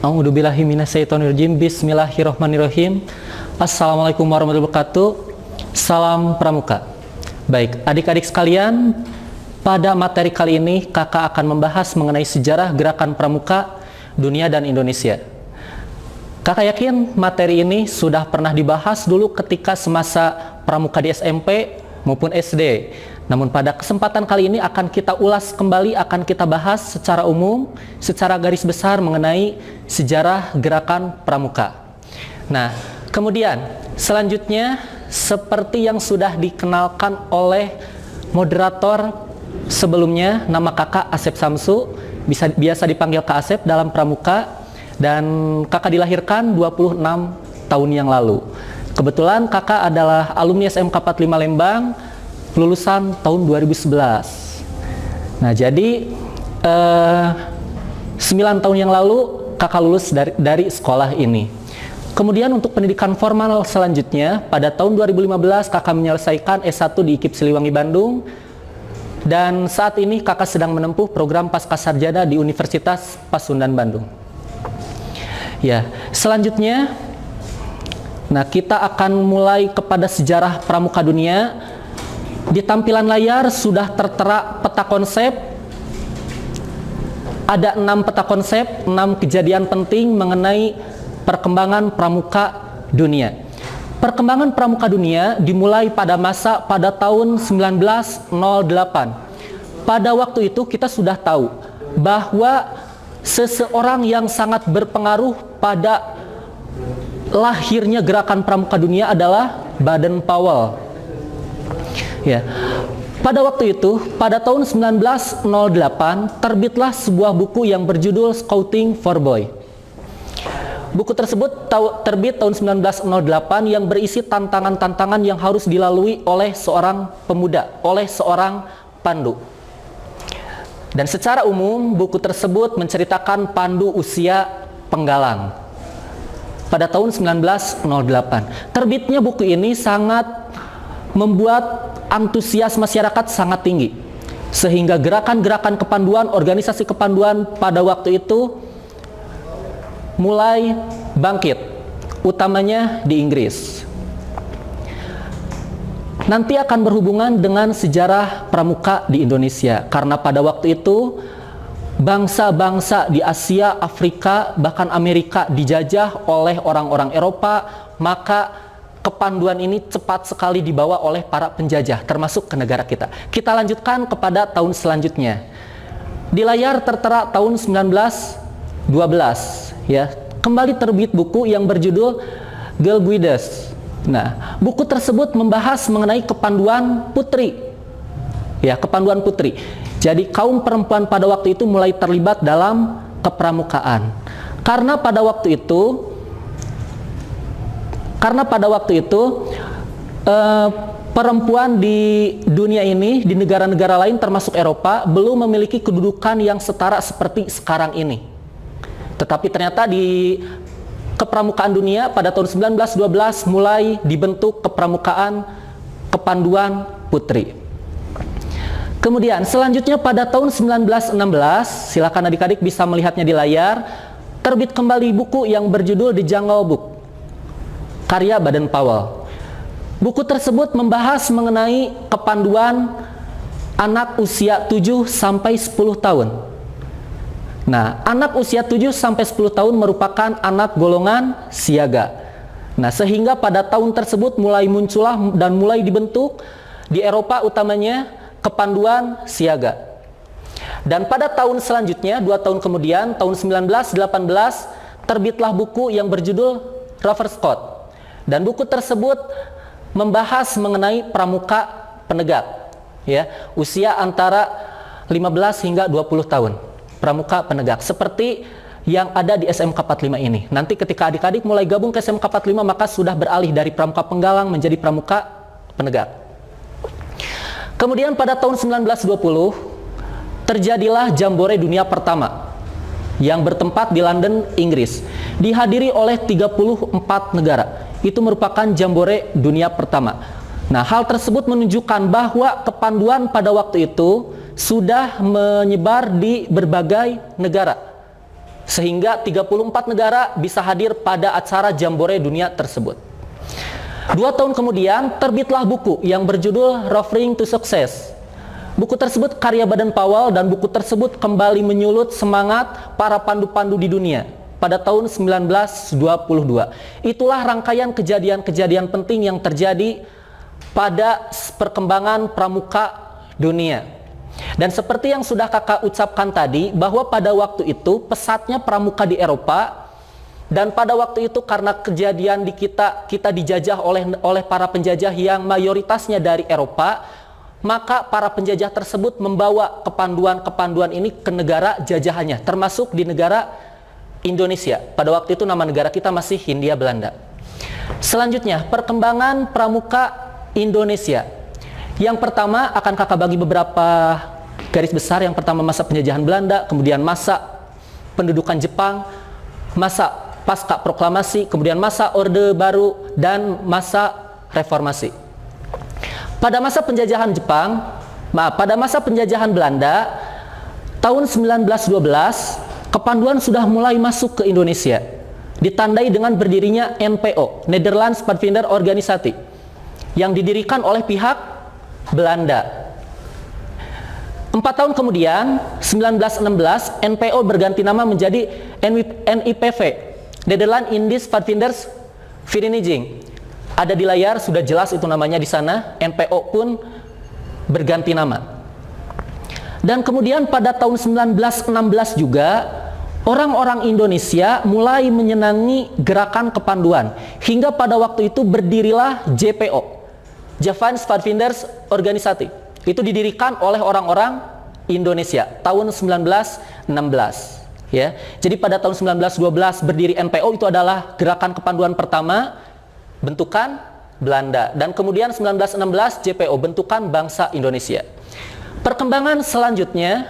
A'udzubillahi minasyaitonirrajim. Bismillahirrahmanirrahim. Assalamualaikum warahmatullahi wabarakatuh. Salam Pramuka. Baik, adik-adik sekalian, pada materi kali ini kakak akan membahas mengenai sejarah gerakan Pramuka dunia dan Indonesia. Kakak yakin materi ini sudah pernah dibahas dulu ketika semasa Pramuka di SMP maupun SD. Namun pada kesempatan kali ini akan kita ulas kembali, akan kita bahas secara umum, secara garis besar mengenai sejarah gerakan Pramuka. Nah, kemudian selanjutnya seperti yang sudah dikenalkan oleh moderator sebelumnya, nama kakak Asep Samsu, biasa dipanggil Kak Asep dalam Pramuka, dan kakak dilahirkan 26 tahun yang lalu. Kebetulan kakak adalah alumni SMK 45 Lembang, lulusan tahun 2011. Nah, jadi 9 tahun yang lalu kakak lulus dari sekolah ini. Kemudian untuk pendidikan formal selanjutnya, pada tahun 2015 kakak menyelesaikan S1 di IKIP Siliwangi Bandung, dan saat ini kakak sedang menempuh program Pascasarjana di Universitas Pasundan Bandung. Ya, selanjutnya, nah kita akan mulai kepada sejarah Pramuka dunia. Di tampilan layar sudah tertera peta konsep. Ada 6 peta konsep, 6 kejadian penting mengenai perkembangan Pramuka dunia. Perkembangan Pramuka dunia dimulai pada tahun 1908. Pada waktu itu kita sudah tahu bahwa seseorang yang sangat berpengaruh pada lahirnya gerakan Pramuka dunia adalah Baden-Powell. Ya. Pada waktu itu, pada tahun 1908, terbitlah sebuah buku yang berjudul Scouting for Boy. Buku tersebut terbit tahun 1908 yang berisi tantangan-tantangan yang harus dilalui oleh seorang pemuda, oleh seorang pandu. Dan secara umum, buku tersebut menceritakan pandu usia penggalang. Pada tahun 1908, terbitnya buku ini sangat membuat antusias masyarakat sangat tinggi, sehingga gerakan-gerakan kepanduan, organisasi kepanduan pada waktu itu mulai bangkit, utamanya di Inggris. Nanti akan berhubungan dengan sejarah Pramuka di Indonesia, karena pada waktu itu bangsa-bangsa di Asia, Afrika, bahkan Amerika dijajah oleh orang-orang Eropa, maka kepanduan ini cepat sekali dibawa oleh para penjajah, termasuk ke negara kita. Kita lanjutkan kepada tahun selanjutnya. Di layar tertera tahun 1912, ya. Kembali terbit buku yang berjudul Girl Guides. Nah, buku tersebut membahas mengenai kepanduan putri. Ya, kepanduan putri. Jadi kaum perempuan pada waktu itu mulai terlibat dalam kepramukaan. Karena pada waktu itu perempuan di dunia ini, di negara-negara lain termasuk Eropa, belum memiliki kedudukan yang setara seperti sekarang ini. Tetapi ternyata di kepramukaan dunia pada tahun 1912 mulai dibentuk kepramukaan kepanduan putri. Kemudian selanjutnya pada tahun 1916, silakan adik-adik bisa melihatnya di layar, terbit kembali buku yang berjudul The Jungle Book, karya Baden-Powell. Buku tersebut membahas mengenai kepanduan anak usia 7 sampai 10 tahun. Nah, anak usia 7 sampai 10 tahun merupakan anak golongan siaga. Nah, sehingga pada tahun tersebut mulai muncullah dan mulai dibentuk di Eropa utamanya kepanduan siaga. Dan pada tahun selanjutnya, 2 tahun kemudian, tahun 1918, terbitlah buku yang berjudul Rover Scott. Dan buku tersebut membahas mengenai pramuka penegak, ya, usia antara 15 hingga 20 tahun, pramuka penegak, seperti yang ada di SMK 45 ini. Nanti ketika adik-adik mulai gabung ke SMK 45, maka sudah beralih dari pramuka penggalang menjadi pramuka penegak. Kemudian pada tahun 1920, terjadilah Jambore Dunia pertama yang bertempat di London, Inggris, dihadiri oleh 34 negara. Itu merupakan Jambore dunia pertama. Nah, hal tersebut menunjukkan bahwa kepanduan pada waktu itu sudah menyebar di berbagai negara. sehingga 34 negara bisa hadir pada acara Jambore Dunia tersebut. 2 tahun kemudian terbitlah buku yang berjudul Referring to Success. Buku tersebut karya Baden-Powell dan buku tersebut kembali menyulut semangat para pandu-pandu di dunia pada tahun 1922. Itulah rangkaian kejadian-kejadian penting yang terjadi pada perkembangan pramuka dunia. Dan seperti yang sudah kakak ucapkan tadi, bahwa pada waktu itu pesatnya pramuka di Eropa, dan pada waktu itu karena kejadian di kita dijajah oleh para penjajah yang mayoritasnya dari Eropa, maka para penjajah tersebut membawa kepanduan-kepanduan ini ke negara jajahannya, termasuk di negara Indonesia. Pada waktu itu nama negara kita masih Hindia Belanda. Selanjutnya, perkembangan pramuka Indonesia. Yang pertama akan kakak bagi beberapa garis besar. Yang pertama masa penjajahan Belanda, kemudian masa pendudukan Jepang, masa pasca proklamasi, kemudian masa Orde Baru, dan masa reformasi. Pada masa penjajahan pada masa penjajahan Belanda tahun 1912, kepanduan sudah mulai masuk ke Indonesia, ditandai dengan berdirinya NPO, Nederlands Padvinder Organisatie, yang didirikan oleh pihak Belanda. 4 tahun kemudian, 1916, NPO berganti nama menjadi NIPV, Nederland Indies Padvinders Vereniging. Ada di layar, sudah jelas itu namanya di sana. NPO pun berganti nama. Dan kemudian pada tahun 1916 juga, orang-orang Indonesia mulai menyenangi gerakan kepanduan. Hingga pada waktu itu berdirilah JPO, Javans Padvinders Organisatie. Itu didirikan oleh orang-orang Indonesia tahun 1916. Ya. Jadi pada tahun 1912 berdiri NPO, itu adalah gerakan kepanduan pertama bentukan Belanda. Dan kemudian 1916 JPO, bentukan bangsa Indonesia. Perkembangan selanjutnya,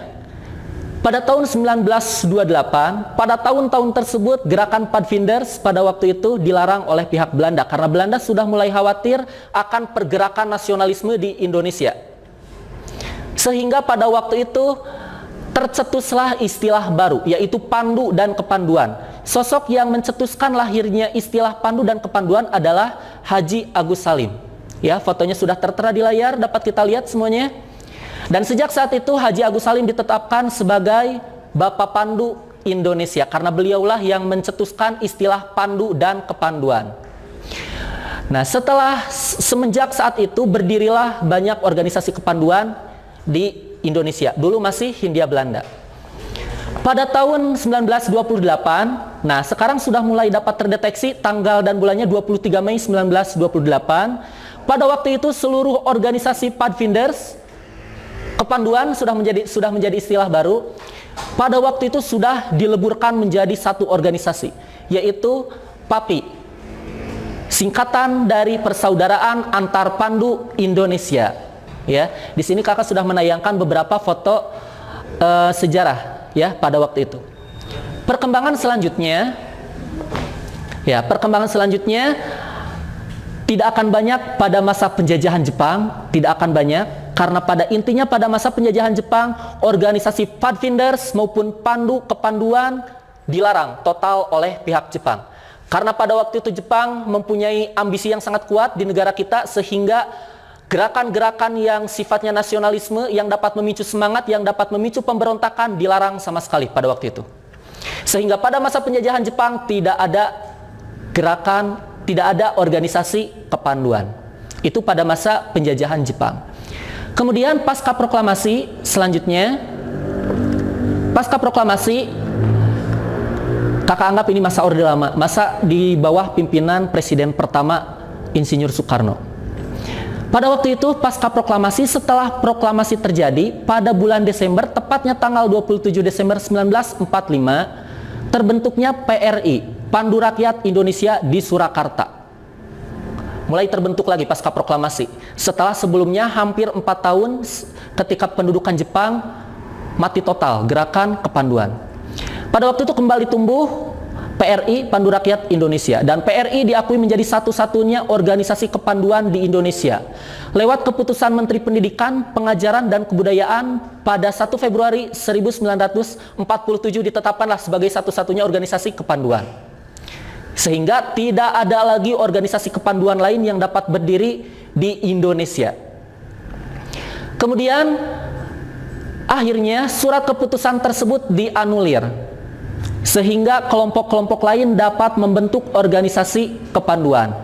pada tahun 1928, pada tahun-tahun tersebut gerakan Padvinders pada waktu itu dilarang oleh pihak Belanda karena Belanda sudah mulai khawatir akan pergerakan nasionalisme di Indonesia. Sehingga pada waktu itu tercetuslah istilah baru, yaitu pandu dan kepanduan. Sosok yang mencetuskan lahirnya istilah pandu dan kepanduan adalah Haji Agus Salim. Ya, fotonya sudah tertera di layar, dapat kita lihat semuanya. Dan sejak saat itu Haji Agus Salim ditetapkan sebagai Bapak Pandu Indonesia karena beliaulah yang mencetuskan istilah pandu dan kepanduan. Nah, semenjak saat itu berdirilah banyak organisasi kepanduan di Indonesia. Dulu masih Hindia Belanda. Pada tahun 1928, nah sekarang sudah mulai dapat terdeteksi tanggal dan bulannya 23 Mei 1928. Pada waktu itu seluruh organisasi Padvinders kepanduan sudah menjadi istilah baru. Pada waktu itu sudah dileburkan menjadi satu organisasi, yaitu PAPI, singkatan dari Persaudaraan Antar Pandu Indonesia. Ya, di sini kakak sudah menayangkan beberapa foto sejarah ya pada waktu itu. Perkembangan selanjutnya tidak akan banyak pada masa penjajahan Jepang, tidak akan banyak karena pada intinya pada masa penjajahan Jepang organisasi Padvinders maupun pandu kepanduan dilarang total oleh pihak Jepang. Karena pada waktu itu Jepang mempunyai ambisi yang sangat kuat di negara kita sehingga gerakan-gerakan yang sifatnya nasionalisme yang dapat memicu semangat, yang dapat memicu pemberontakan dilarang sama sekali pada waktu itu. Sehingga pada masa penjajahan Jepang tidak ada gerakan, tidak ada organisasi kepanduan. Itu pada masa penjajahan Jepang. Kemudian pasca proklamasi selanjutnya, pasca proklamasi kakak anggap ini masa Orde Lama, masa di bawah pimpinan Presiden pertama Insinyur Soekarno. Pada waktu itu pasca proklamasi, setelah proklamasi terjadi pada bulan Desember, tepatnya tanggal 27 Desember 1945, terbentuknya PRI, Pandu Rakyat Indonesia di Surakarta. Mulai terbentuk lagi pasca proklamasi. Setelah sebelumnya hampir 4 tahun ketika pendudukan Jepang mati total gerakan kepanduan. Pada waktu itu kembali tumbuh PRI, Pandu Rakyat Indonesia. Dan PRI diakui menjadi satu-satunya organisasi kepanduan di Indonesia. Lewat keputusan Menteri Pendidikan, Pengajaran, dan Kebudayaan pada 1 Februari 1947 ditetapkanlah sebagai satu-satunya organisasi kepanduan. Sehingga tidak ada lagi organisasi kepanduan lain yang dapat berdiri di Indonesia. Kemudian, akhirnya surat keputusan tersebut dianulir, sehingga kelompok-kelompok lain dapat membentuk organisasi kepanduan.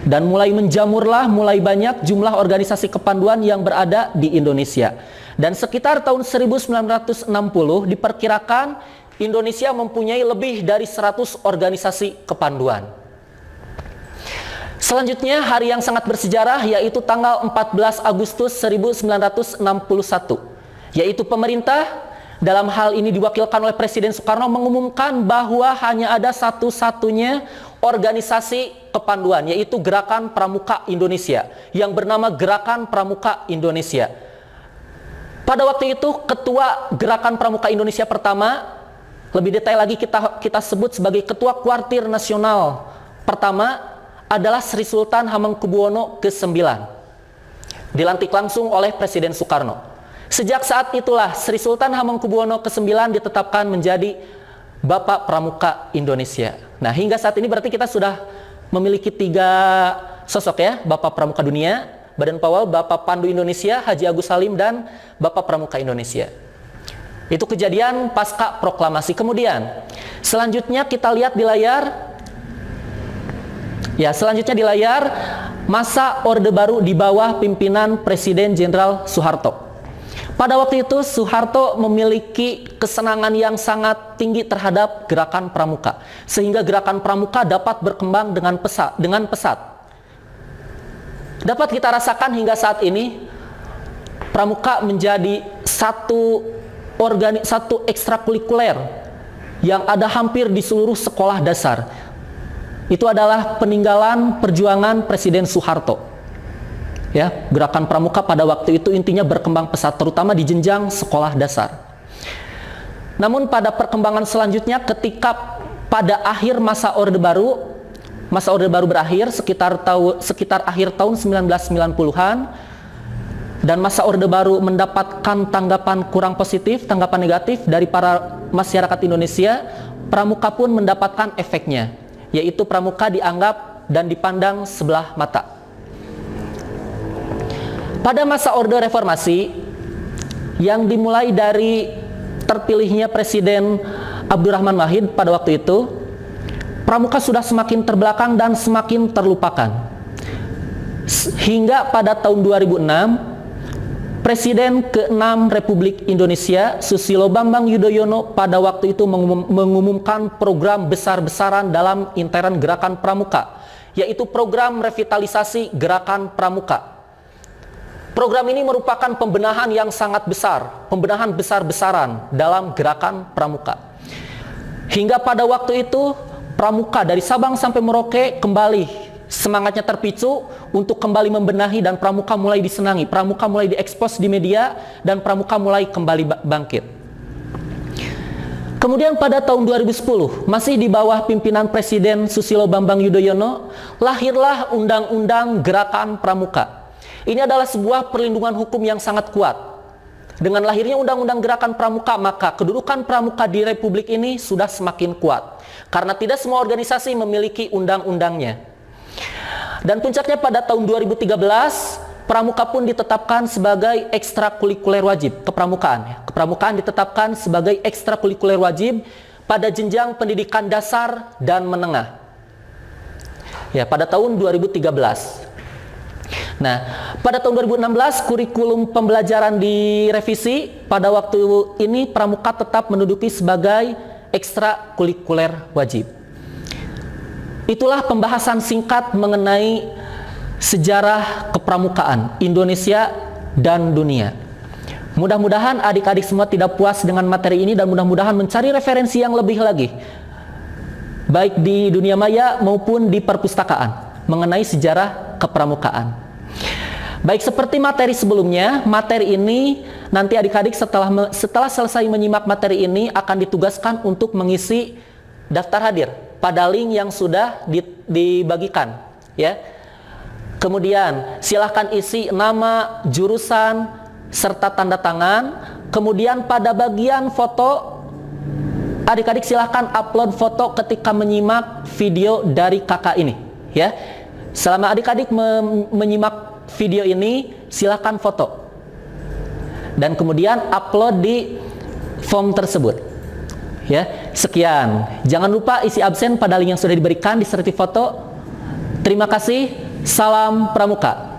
Dan mulai menjamurlah, mulai banyak jumlah organisasi kepanduan yang berada di Indonesia. Dan sekitar tahun 1960 diperkirakan Indonesia mempunyai lebih dari 100 organisasi kepanduan. Selanjutnya, hari yang sangat bersejarah yaitu tanggal 14 Agustus 1961, yaitu pemerintah, dalam hal ini diwakilkan oleh Presiden Soekarno, mengumumkan bahwa hanya ada satu-satunya organisasi kepanduan, yaitu Gerakan Pramuka Indonesia, yang bernama Gerakan Pramuka Indonesia. Pada waktu itu, Ketua Gerakan Pramuka Indonesia pertama, lebih detail lagi kita sebut sebagai Ketua Kuartir Nasional pertama, adalah Sri Sultan Hamengkubuwono ke-9, dilantik langsung oleh Presiden Soekarno. Sejak saat itulah Sri Sultan Hamengkubuwono ke-9 ditetapkan menjadi Bapak Pramuka Indonesia. Nah, hingga saat ini berarti kita sudah memiliki 3 sosok ya, Bapak Pramuka Dunia, Badan Pawal, Bapak Pandu Indonesia, Haji Agus Salim, dan Bapak Pramuka Indonesia. Itu kejadian pasca proklamasi. Kemudian, selanjutnya kita lihat di layar. Ya, selanjutnya di layar, masa Orde Baru di bawah pimpinan Presiden Jenderal Soeharto. Pada waktu itu Soeharto memiliki kesenangan yang sangat tinggi terhadap Gerakan Pramuka, sehingga Gerakan Pramuka dapat berkembang dengan pesat. Dapat kita rasakan hingga saat ini, Pramuka menjadi satu ekstrakurikuler yang ada hampir di seluruh sekolah dasar. Itu adalah peninggalan perjuangan Presiden Soeharto. Ya, Gerakan Pramuka pada waktu itu intinya berkembang pesat, terutama di jenjang sekolah dasar. Namun pada perkembangan selanjutnya, ketika pada akhir masa Orde Baru berakhir sekitar akhir tahun 1990-an, dan masa Orde Baru mendapatkan tanggapan kurang positif, tanggapan negatif dari para masyarakat Indonesia, Pramuka pun mendapatkan efeknya, yaitu Pramuka dianggap dan dipandang sebelah mata. Pada masa Orde Reformasi, yang dimulai dari terpilihnya Presiden Abdurrahman Wahid pada waktu itu, Pramuka sudah semakin terbelakang dan semakin terlupakan. Hingga pada tahun 2006, Presiden ke-6 Republik Indonesia, Susilo Bambang Yudhoyono, pada waktu itu mengumumkan program besar-besaran dalam intern Gerakan Pramuka, yaitu program revitalisasi Gerakan Pramuka. Program ini merupakan pembenahan yang sangat besar, pembenahan besar-besaran dalam Gerakan Pramuka. Hingga pada waktu itu, Pramuka dari Sabang sampai Merauke kembali semangatnya terpicu untuk kembali membenahi, dan Pramuka mulai disenangi, Pramuka mulai diekspos di media, dan Pramuka mulai kembali bangkit. Kemudian pada tahun 2010, masih di bawah pimpinan Presiden Susilo Bambang Yudhoyono, lahirlah Undang-Undang Gerakan Pramuka. Ini adalah sebuah perlindungan hukum yang sangat kuat. Dengan lahirnya Undang-Undang Gerakan Pramuka, maka kedudukan Pramuka di Republik ini sudah semakin kuat, karena tidak semua organisasi memiliki undang-undangnya. Dan puncaknya pada tahun 2013, Pramuka pun ditetapkan sebagai ekstrakurikuler wajib, kepramukaan. Kepramukaan ditetapkan sebagai ekstrakurikuler wajib pada jenjang pendidikan dasar dan menengah. Ya, pada tahun 2013. Nah, pada tahun 2016 kurikulum pembelajaran direvisi. Pada waktu ini Pramuka tetap menduduki sebagai ekstrakurikuler wajib. Itulah pembahasan singkat mengenai sejarah kepramukaan Indonesia dan dunia. Mudah-mudahan adik-adik semua tidak puas dengan materi ini, dan mudah-mudahan mencari referensi yang lebih lagi, baik di dunia maya maupun di perpustakaan, mengenai sejarah kepramukaan. Baik, seperti materi sebelumnya, materi ini nanti adik-adik setelah selesai menyimak materi ini akan ditugaskan untuk mengisi daftar hadir. pada link yang sudah dibagikan, ya. Kemudian silahkan isi nama, jurusan, serta tanda tangan. Kemudian pada bagian foto, adik-adik silahkan upload foto ketika menyimak video dari kakak ini, ya. Selama adik-adik menyimak video ini, silahkan foto dan kemudian upload di form tersebut, ya. Sekian, jangan lupa isi absen pada link yang sudah diberikan disertai foto. Terima kasih, salam pramuka.